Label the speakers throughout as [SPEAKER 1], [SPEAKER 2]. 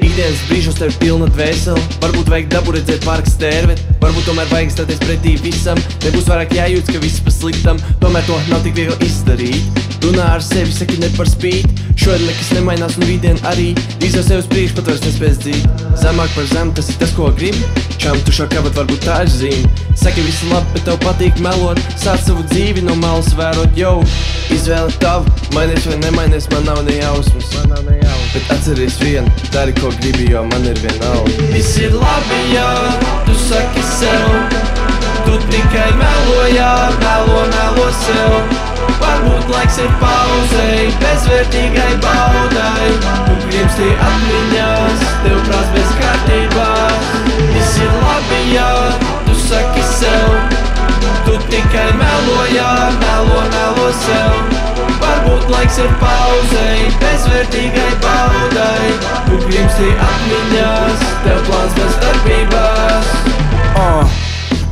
[SPEAKER 1] Ikdienas brīžos tev ir pilna dvēsele. Varbūt vajag dabu redzēt pārāk stērvet. Varbūt tomēr vajag stāties pretī visam. Nebūs vairāk jājūtas, ka viss pa sliktam. Tomēr to nav tik viegli izdarīt. Runā ar sevi, saki ne par spīt. Šodien nekas nemainās un rītdien arī. Drīz jau sev uz priekšu pat vairs nespēs dzīt. Zemāk par zemu, tas ir tas, ko gribi. Čām tu šo kabat, varbūt tā ir zīme. Saki visi labi, bet tev patīk melot. Sāc savu dzīvi no malas vērot, jau. Izvēle tavu, mainies vai nemainies, man nav ne jausmas. Bet atceries vienu, dari ko gribi, jo man ir vienalga. Viss ir labi, jā, tu saki sev. Tu tikai melo, jā, melo sev. Varbūt laiks ir pauzei, bezvērtīgai baudai. Tu grimsti atmiņās, tev prāts bez kārtībās. Viss ir labi, jā, tu saki sev. Tu tikai melo, jā, melo sev. Varbūt laiks ir pauzei, bezvērtīgai baudai. Tu grimsti atmiņās, tev plāns bez darbībās.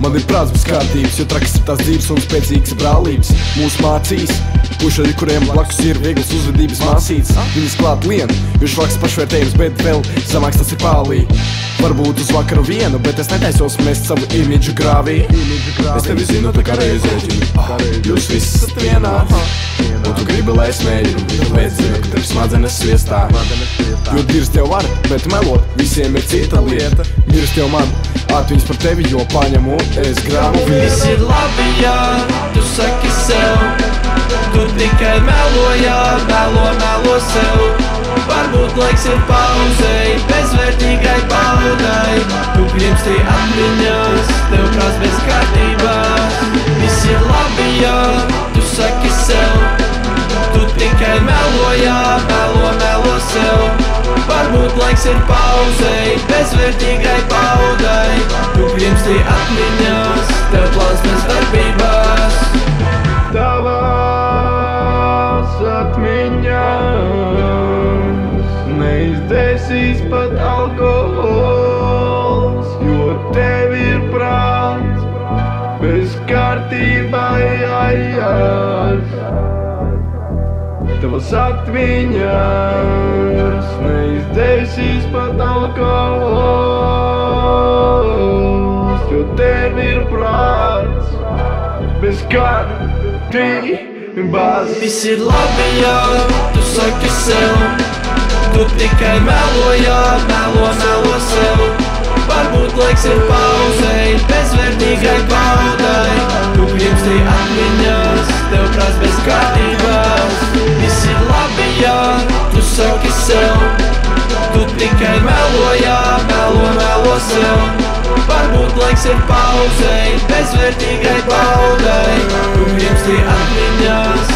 [SPEAKER 2] Man ir prāts bez kārtības, jo trakas ir tās dzīves un spēcīgas brālības. Mūs mācīs, pušaļi, kuriem blakus ir vieglas uzvedības māsītes. Viņas klāt lien, jo švaks pašvērtējums, bet vēl zemāks tas ir pālī. Varbūt uz vakaru vienu, bet es netaisos mest savu imidžu grāvī. Es tevi zinu tā kā reizēķinu, jūs visi esat vienā. Un tu gribi, lai es mēģinu, tāpēc zinu, ka tev smadzenes sviestā. Jo dirst jau var, bet melot visiem ir cita lieta. Mirst jau man, atmiņas par tevi, jo paņemu es grāmu vietu.
[SPEAKER 1] Viss ir labi, jā, tu saki sev. Tu tikai melo, jā, melo sev. Varbūt laiks ir pauzei, bezvērtīgai baudai. Tu grimsti atmiņās, tev prāts bez kārtībās. Viss ir labi, jā, tu saki sev. Tu tikai melo, jā, melo sev. Varbūt laiks ir pauzei, bezvērtīgai baudai. Tu grimsti atmiņās, tev plāns bez darbībās.
[SPEAKER 3] Tavās atmiņās neizdēsīs pat alkohols, jo tev ir prāts bez kārtībai jājās. Tavas atmiņās neizdēsīs pat alkohols, jo tev ir prāts bez kārtības.
[SPEAKER 1] Viss ir labi, jā, tu saki sev. Tu tikai melo, jā, melo sev. Varbūt laiks ir pauzei, bezvērtīgai baudai. Tu grimsti atmiņās, tev prāts bez kārtībās. Viss ir labi, jā, tu saki sev. Tu tikai melo, jā, melo sev. Varbūt laiks ir pauzei, bezvērtīgai baudai. Tu grimsti atmiņās,